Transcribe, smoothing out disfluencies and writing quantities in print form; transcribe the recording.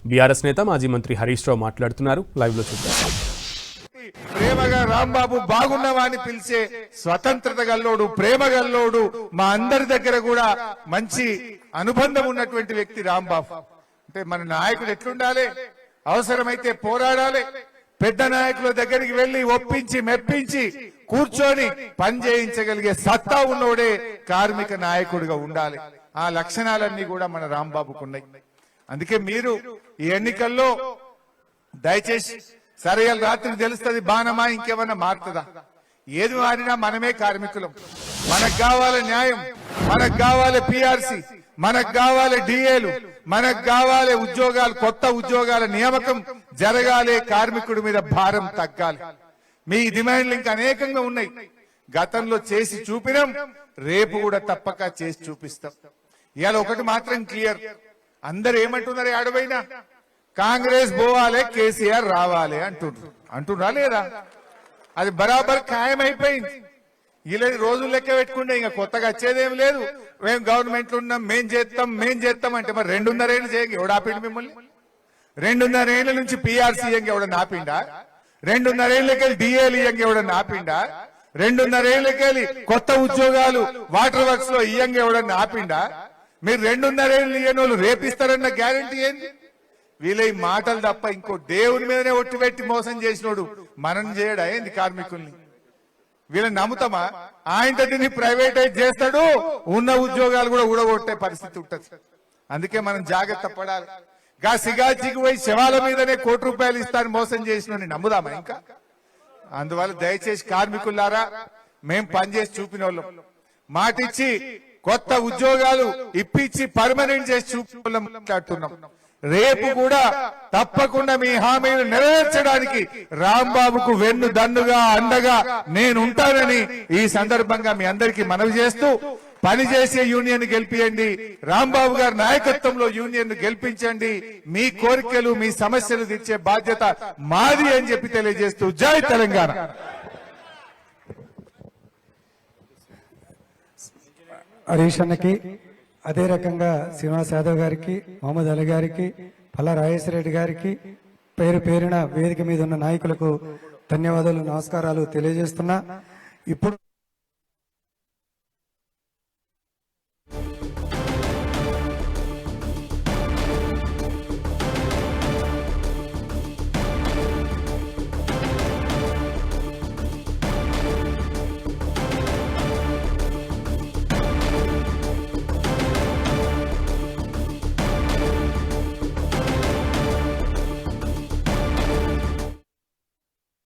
BRS నేత మాజీ మంత్రి హరీష్ రావు మాట్లాడుతున్నారు. లైవ్ లో చూద్దాం. ప్రేమగా రాంబాబు బాగున్నావా అని పిలిచే స్వతంత్రత గల్లోడు, ప్రేమ గల్లోడు, మా అందరి దగ్గర కూడా మంచి అనుబంధం ఉన్నటువంటి వ్యక్తి రాంబాబు. అంటే మన నాయకుడు ఎట్లుండాలి, అవసరమైతే పోరాడాలి, పెద్ద నాయకుల దగ్గరికి వెళ్లి ఒప్పించి మెప్పించి కూర్చొని పని చేయించగలిగే సత్తా ఉన్నోడే కార్మిక నాయకుడిగా ఉండాలి. ఆ లక్షణాలన్నీ కూడా మన రాంబాబుకు ఉన్నాయి. అందుకే మీరు ఈ ఎన్నికల్లో దయచేసి సరే రాత్రి తెలుస్తుంది బాణమా ఇంకేమన్నా మారుతుందా, ఏది మారినా మనమే కార్మికులం. మనకు కావాలి న్యాయం, మనకు కావాలి పిఆర్సి, మనకు కావాలి డిఏలు, మనకు కావాలి ఉద్యోగాలు, కొత్త ఉద్యోగాల నియామకం జరగాలి, కార్మికుడి మీద భారం తగ్గాలి. మీ డిమాండ్లు ఇంకా అనేకంగా ఉన్నాయి. గతంలో చేసి చూపినాం, రేపు కూడా తప్పక చేసి చూపిస్తాం. ఇవాళ ఒకటి మాత్రం క్లియర్, అందరు ఏమంటున్నారు ఆడబోయినా, కాంగ్రెస్ పోవాలి, కేసీఆర్ రావాలి అంటున్నా లేదా? అది బరాబర్ ఖాయమైపోయింది. ఇలా రోజులు లెక్క పెట్టుకుంటే ఇంకా కొత్తగా వచ్చేదేం లేదు. మేము గవర్నమెంట్ ఉన్నాం, మేం చేస్తాం అంటే మరి 2.5 ఏళ్ళు చేయండి, ఎవడు ఆపిండి మిమ్మల్ని? 2.5 ఏళ్ల నుంచి పిఆర్సీ ఇయ్యంగా ఎవడన్నా ఆపిండా? 2.5 ఏళ్ళకెళ్ళి డిఏలు ఇయ్యంగా ఎవడన్నా ఆపిండా? 2.5 ఏళ్ళకెళ్ళి కొత్త ఉద్యోగాలు వాటర్ వర్క్స్ లో ఇయ్యంగా ఎవడన్నా ఆపిండా? మీరు 2.5 ఏళ్ళు ఇయ్యని వాళ్ళు రేపిస్తారన్న గ్యారంటీ ఏంది? వీళ్ళ ఈ మాటలు తప్ప ఇంకో దేవుని మీదనే ఒట్టిపెట్టి మోసం చేసినోడు మనం చేయడా ఏంది కార్మికుల్ని? వీళ్ళని నమ్ముతామా? ఆయన ప్రైవేటైజ్ చేస్తాడు, ఉన్న ఉద్యోగాలు కూడా ఊడగొట్టే పరిస్థితి ఉంటది. అందుకే మనం జాగ్రత్త పడాలి. గా సిగాచికి పోయి శవాల మీదనే ₹1 కోటి ఇస్తాను మోసం చేసిన నమ్ముదామా ఇంకా? అందువల్ల దయచేసి కార్మికులారా, మేం పనిచేసి చూపిన వాళ్ళం, మాటిచ్చి కొత్త ఉద్యోగాలు ఇప్పించి పర్మనెంట్ చేసి చూపిన మాట్లాడుతున్నాం. రేపు కూడా తప్పకుండా మీ హామీలు నెరవేర్చడానికి రాంబాబుకు వెన్ను దన్నుగా అండగా నేనుంటానని ఈ సందర్భంగా మీ అందరికీ మనవి చేస్తూ, పనిచేసే యూనియన్ గెలిపియండి, రాంబాబు గారి నాయకత్వంలో యూనియన్ గెలిపించండి, మీ కోరికలు మీ సమస్యలు తీర్చే బాధ్యత మాది అని చెప్పి తెలియజేస్తూ జై తెలంగాణ. హరీష్ అన్నకి, అదే రకంగా శ్రీనివాస్ యాదవ్ గారికి, మహమ్మద్ అలీ గారికి, పల్లా రాజేశ్వర రెడ్డి గారికి, పేరు పేరున వేదిక మీద ఉన్న నాయకులకు ధన్యవాదాలు, నమస్కారాలు తెలియజేస్తున్నా. ఇప్పుడు